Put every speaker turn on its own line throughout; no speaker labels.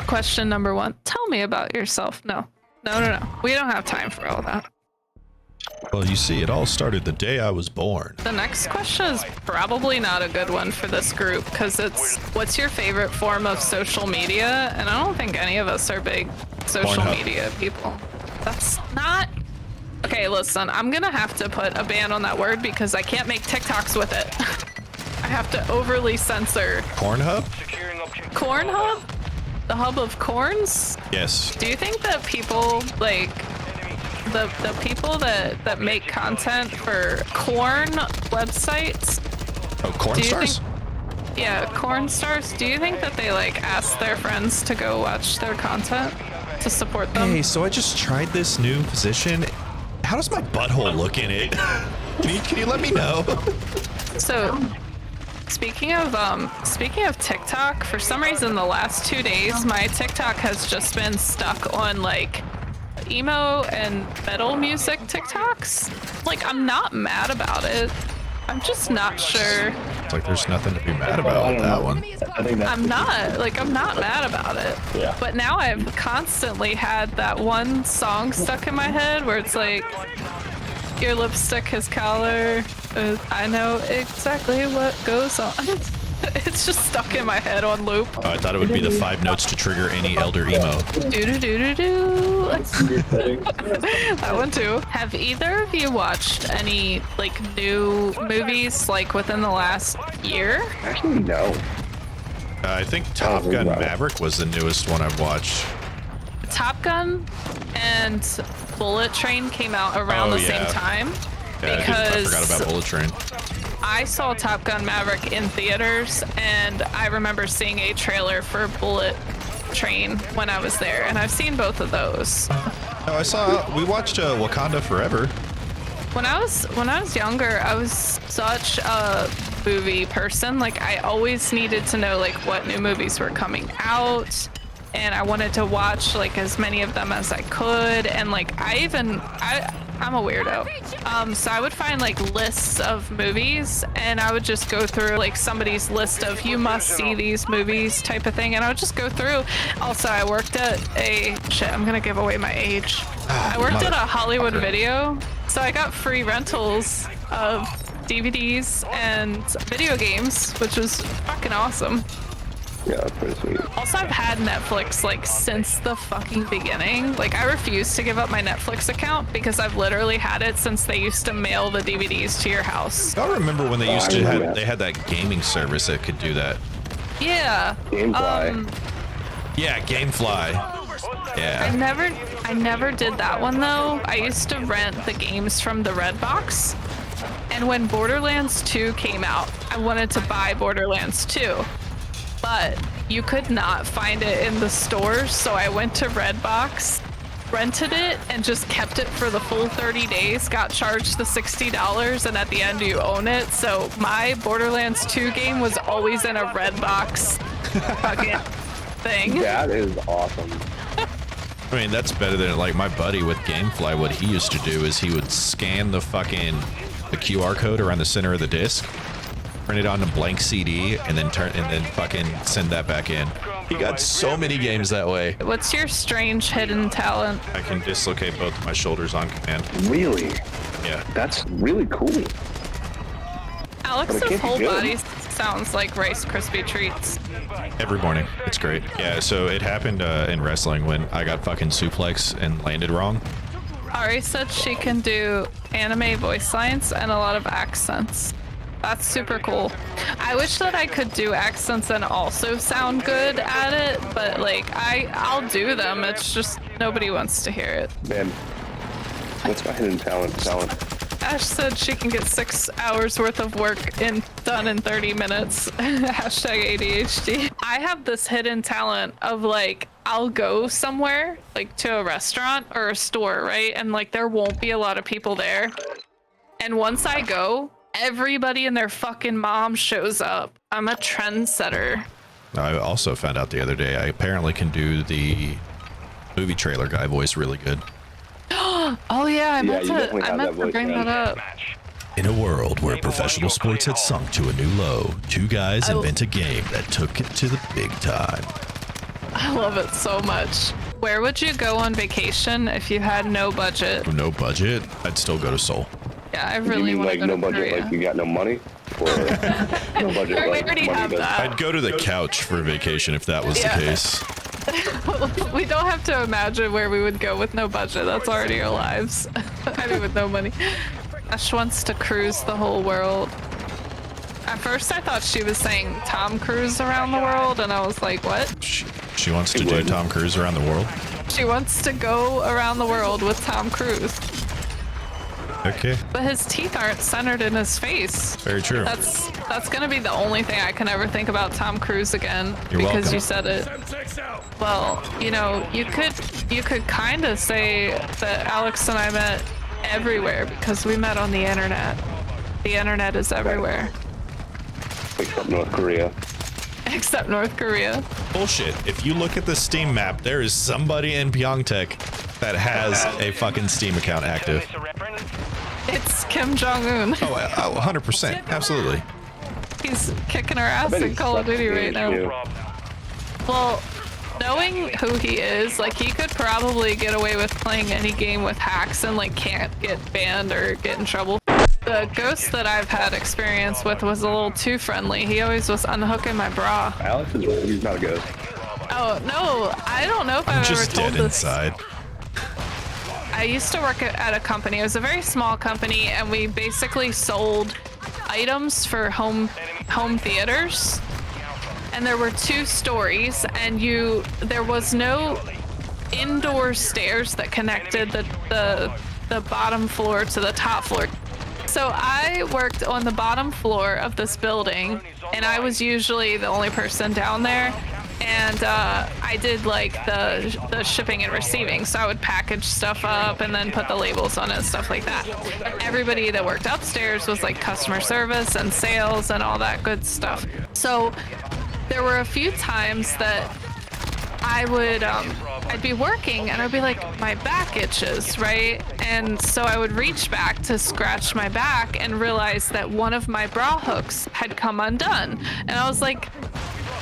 Question number 1. Tell me about yourself. No. We don't have time for all that.
Well, you see, it all started the day I was born.
The next question is probably not a good one for this group because it's what's your favorite form of social media? And I don't think any of us are big social media people. That's not... Okay, listen, I'm gonna have to put a ban on that word because I can't make TikToks with it. I have to overly censor.
Cornhub?
Cornhub? The hub of corns?
Yes.
Do you think that people, like, the people that make content for corn websites...
Oh, corn stars?
Yeah, corn stars. Do you think that they, like, ask their friends to go watch their content to support them?
Hey, so I just tried this new position. How does my butthole look in it? Can you let me know?
So, speaking of TikTok, for some reason the last 2 days my TikTok has just been stuck on like emo and metal music TikToks. Like, I'm not mad about it. I'm just not sure.
It's like there's nothing to be mad about with that one.
I'm not mad about it.
Yeah.
But now I've constantly had that one song stuck in my head where it's like, your lipstick has color. I know exactly what goes on. It's just stuck in my head on loop.
Oh, I thought it would be the 5 notes to trigger any elder emo.
Do. That one too. Have either of you watched any like new movies like within the last year?
Actually, no.
I think Top Gun Maverick was the newest one I've watched.
Top Gun and Bullet Train came out around the same time.
Yeah, I forgot about Bullet Train.
I saw Top Gun Maverick in theaters, and I remember seeing a trailer for Bullet Train when I was there, and I've seen both of those.
We watched Wakanda Forever.
When I was younger, I was such a movie person. Like, I always needed to know like what new movies were coming out, and I wanted to watch like as many of them as I could. And like I'm a weirdo. So I would find like lists of movies and I would just go through like somebody's list of you must see these movies type of thing. And I would just go through. Also, I worked at I'm gonna give away my age. I worked at a Hollywood Video. So I got free rentals of DVDs and video games, which was fucking awesome.
Yeah, that's pretty sweet.
Also, I've had Netflix like since the fucking beginning. Like, I refuse to give up my Netflix account because I've literally had it since they used to mail the DVDs to your house.
I remember when they used to had that gaming service that could do that.
Yeah.
Gamefly.
Yeah, Gamefly. Yeah.
I never did that one though. I used to rent the games from the Redbox. And when Borderlands 2 came out, I wanted to buy Borderlands 2. But you could not find it in the stores, so I went to Redbox, rented it, and just kept it for the full 30 days, got charged the $60, and at the end you own it. So my Borderlands 2 game was always in a Redbox fucking thing.
That is awesome.
I mean, that's better than like my buddy with Gamefly. What he used to do is he would scan the QR code around the center of the disc, print it on a blank CD, and then fucking send that back in. He got so many games that way.
What's your strange hidden talent?
I can dislocate both my shoulders on command.
Really?
Yeah.
That's really cool.
Alex's whole body sounds like Rice Krispie treats.
Every morning. It's great. Yeah, so it happened in wrestling when I got fucking suplex and landed wrong.
Ari said she can do anime voice lines and a lot of accents. That's super cool. I wish that I could do accents and also sound good at it, but like I'll do them. It's just nobody wants to hear it.
Man, what's my hidden talent?
Ash said she can get 6 hours worth of work done in 30 minutes. Hashtag ADHD. I have this hidden talent of like, I'll go somewhere, like to a restaurant or a store, right? And like there won't be a lot of people there. And once I go, everybody and their fucking mom shows up. I'm a trendsetter.
I also found out the other day I apparently can do the movie trailer guy voice really good.
Oh yeah, I meant to bring that up.
In a world where professional sports had sunk to a new low, two guys invent a game that took it to the big time.
I love it so much. Where would you go on vacation if you had no budget?
No budget? I'd still go to Seoul.
Yeah, I
You
really
mean
want to
like
go
no
to
budget,
Korea.
like you got no money, or no budget?
We
Like
already
money
have
does-
that.
I'd go to the couch for vacation if that was
Yeah.
the case.
We don't have to imagine where we would go with no budget. That's already our lives. I mean, with no money. Ash wants to cruise the whole world. At first, I thought she was saying Tom Cruise around the world, and I was like, what?
She wants to do Tom Cruise around the world.
She wants to go around the world with Tom Cruise.
Okay,
But his teeth aren't centered in his face.
very true.
That's gonna be the only thing I can ever think about Tom Cruise again.
You're
because
welcome.
you said it. Well, you know, you could kind of say that Alex and I met everywhere because we met on the internet. The internet is everywhere.
Except North Korea.
Except North Korea.
Bullshit. If you look at the Steam map, there is somebody in Pyeongtaek that has a fucking Steam account active.
It's Kim Jong-un.
Oh, 100%. Absolutely.
He's kicking our ass
bet he
in Call of
sucks
Duty right
games,
now.
too.
Well, knowing who he is, like, he could probably get away with playing any game with hacks and, like, can't get banned or get in trouble. The ghost that I've had experience with was a little too friendly. He always was unhooking my bra.
Alex is he's not a ghost.
Oh, no, I don't know if I've ever
Just
told
dead
this.
inside.
I used to work at a company. It was a very small company, and we basically sold items for home theaters. And there were 2 stories, and there was no indoor stairs that connected the bottom floor to the top floor. So I worked on the bottom floor of this building, and I was usually the only person down there. And I did like the shipping and receiving, so I would package stuff up and then put the labels on it and stuff like that. Everybody that worked upstairs was like customer service and sales and all that good stuff. So there were a few times that I'd be working and I'd be like, my back itches, right? And so I would reach back to scratch my back and realize that one of my bra hooks had come undone. And I was like,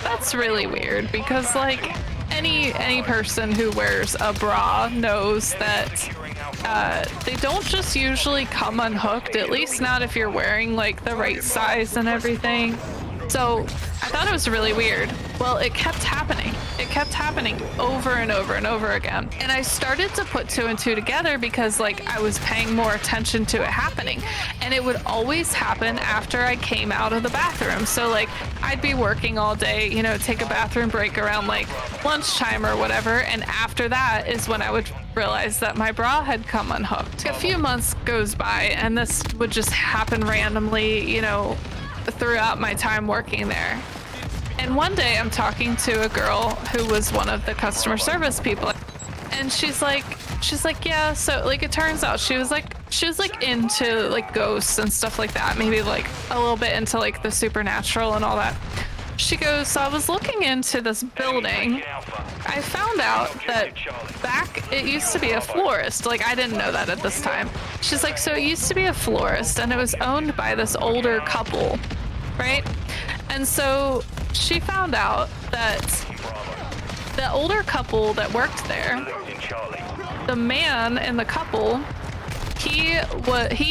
that's really weird, because like any person who wears a bra knows that they don't just usually come unhooked, at least not if you're wearing like the right size and everything. So I thought it was really weird. Well, it kept happening. It kept happening over and over and over again. And I started to put 2 and 2 together because like I was paying more attention to it happening. And it would always happen after I came out of the bathroom. So like I'd be working all day, you know, take a bathroom break around like lunchtime or whatever. And after that is when I would realize that my bra had come unhooked. A few months goes by and this would just happen randomly, you know, throughout my time working there. And one day I'm talking to a girl who was one of the customer service people, and she's like, yeah, so like it turns out she was like into like ghosts and stuff like that, maybe like a little bit into like the supernatural and all that. She goes, so I was looking into this building. I found out that it used to be a florist. Like, I didn't know that at this time. She's like, so it used to be a florist and it was owned by this older couple, right? And so she found out that the older couple that worked there, the man in the couple, he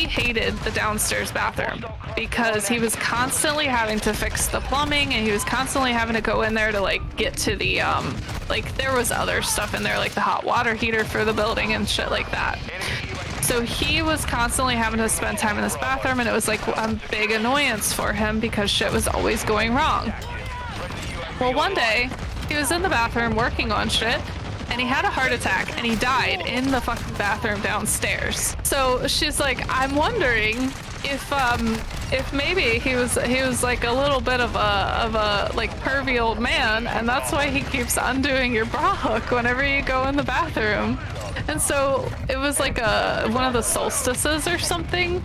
hated the downstairs bathroom because he was constantly having to fix the plumbing and he was constantly having to go in there to like get to the like there was other stuff in there like the hot water heater for the building and shit like that. So he was constantly having to spend time in this bathroom, and it was like a big annoyance for him because shit was always going wrong. Well, one day he was in the bathroom working on shit, and he had a heart attack and he died in the fucking bathroom downstairs. So she's like, I'm wondering if maybe he was like a little bit of a like pervy old man, and that's why he keeps undoing your bra hook whenever you go in the bathroom. And so it was like one of the solstices or something.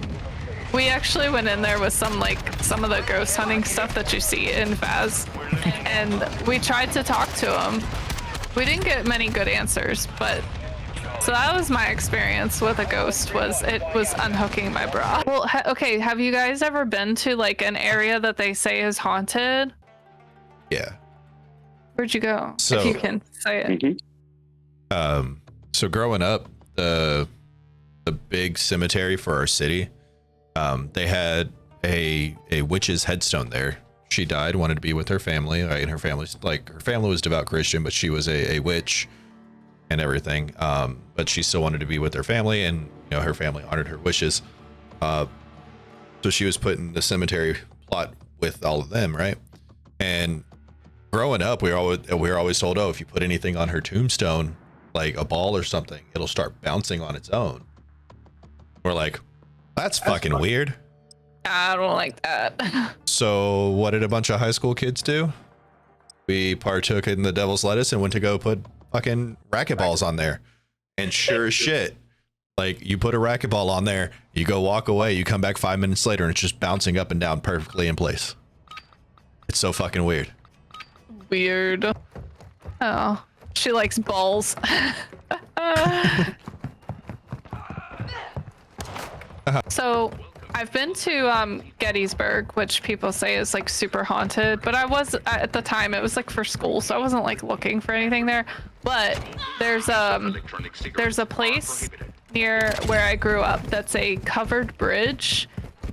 We actually went in there with some of the ghost hunting stuff that you see in Vaz, and we tried to talk to him. We didn't get many good answers, but so that was my experience with a ghost. It was unhooking my bra. Well, okay, have you guys ever been to like an area that they say is haunted?
Yeah.
Where'd you go?
So-
if you can say it.
So growing up, the big cemetery for our city, they had a witch's headstone there. She died, wanted to be with her family, right? And her family was devout Christian, but she was a witch and everything. But she still wanted to be with her family, and her family honored her wishes. So she was put in the cemetery plot with all of them, right? And growing up, we were always told, oh, if you put anything on her tombstone, like a ball or something, it'll start bouncing on its own. We're like, that's fucking weird.
I don't like that.
So what did a bunch of high school kids do? We partook in the devil's lettuce and went to go put fucking racquetballs on there. And sure as shit, like, you put a racquetball on there, you go walk away, you come back 5 minutes later, and it's just bouncing up and down perfectly in place. It's so fucking weird.
Weird. Oh, she likes balls. So I've been to Gettysburg, which people say is like super haunted, but I was at the time, it was like for school, so I wasn't like looking for anything there. But there's a place near where I grew up that's a covered bridge,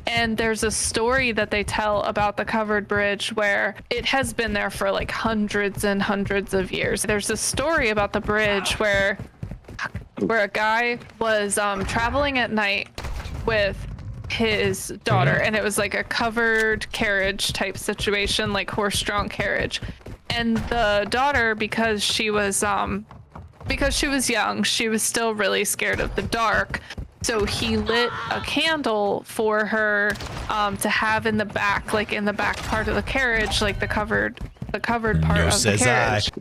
and there's a story that they tell about the covered bridge where it has been there for like hundreds and hundreds of years. There's a story about the bridge where a guy was traveling at night with his daughter, and it was like a covered carriage type situation, like horse-drawn carriage. And the daughter, because she was young, she was still really scared of the dark. So he lit a candle for her to have in the back, like in the back part of the carriage, like the covered part of the carriage.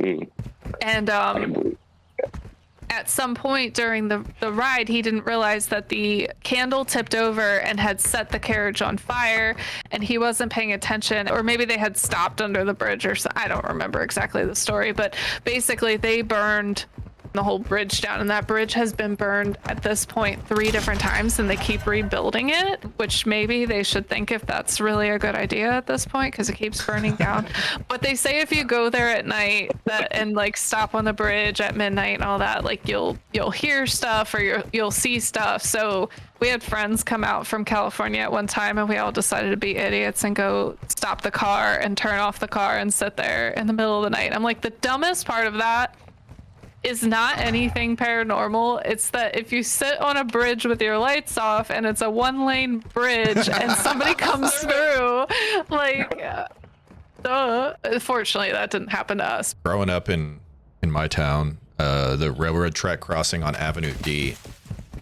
And at some point during the ride, he didn't realize that the candle tipped over and had set the carriage on fire, and he wasn't paying attention, or maybe they had stopped under the bridge, or I don't remember exactly the story, but basically they burned the whole bridge down, and that bridge has been burned at this point 3 different times, and they keep rebuilding it, which maybe they should think if that's really a good idea at this point, because it keeps burning down. But they say if you go there at night and like stop on the bridge at midnight and all that, like you'll hear stuff, or you'll see stuff. So we had friends come out from California at one time, and we all decided to be idiots and go stop the car and turn off the car and sit there in the middle of the night. I'm like, the dumbest part of that is not anything paranormal. It's that if you sit on a bridge with your lights off and it's a 1-lane bridge and somebody comes through, like, duh. Fortunately, that didn't happen to us.
Growing up in my town, the railroad track crossing on Avenue D,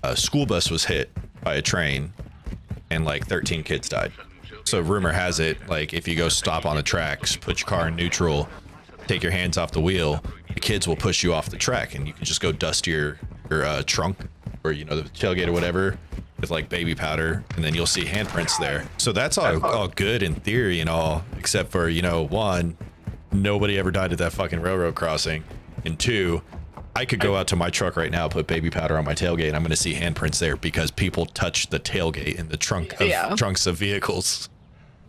a school bus was hit by a train, and like 13 kids died. So rumor has it, like, if you go stop on the tracks, put your car in neutral, take your hands off the wheel, the kids will push you off the track, and you can just go dust your trunk, or the tailgate or whatever, with like baby powder, and then you'll see handprints there. So that's all good in theory and all, except for 1, nobody ever died at that fucking railroad crossing, and 2, I could go out to my truck right now, put baby powder on my tailgate, and I'm going to see handprints there because people touch the tailgate in the trunks of vehicles.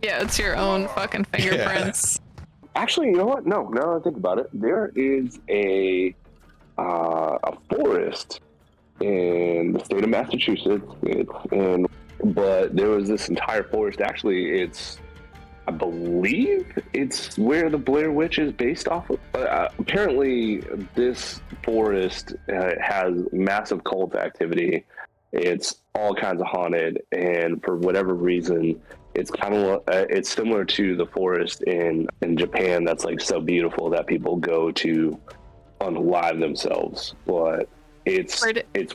Yeah, it's your own fucking fingerprints.
Yeah. Actually, you know what? No, now that I think about it, there is a forest in the state of Massachusetts. But there was this entire forest. Actually, I believe it's where the Blair Witch is based off of. Apparently, this forest has massive cult activity. It's all kinds of haunted, and for whatever reason, it's kind of it's similar to the forest in Japan that's like so beautiful that people go to unalive themselves. But it's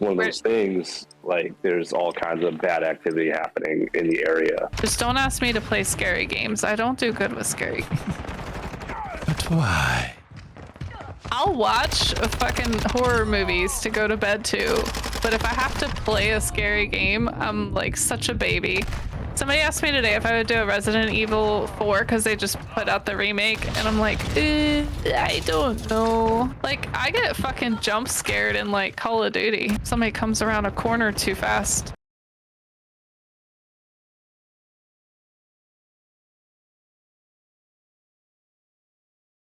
one of those things, like, there's all kinds of bad activity happening in the area.
Just don't ask me to play scary games. I don't do good with scary games.
But why?
I'll watch fucking horror movies to go to bed too, but if I have to play a scary game, I'm like such a baby. Somebody asked me today if I would do a Resident Evil 4 because they just put out the remake, and I'm like, I don't know. Like, I get fucking jump scared in like Call of Duty. Somebody comes around a corner too fast.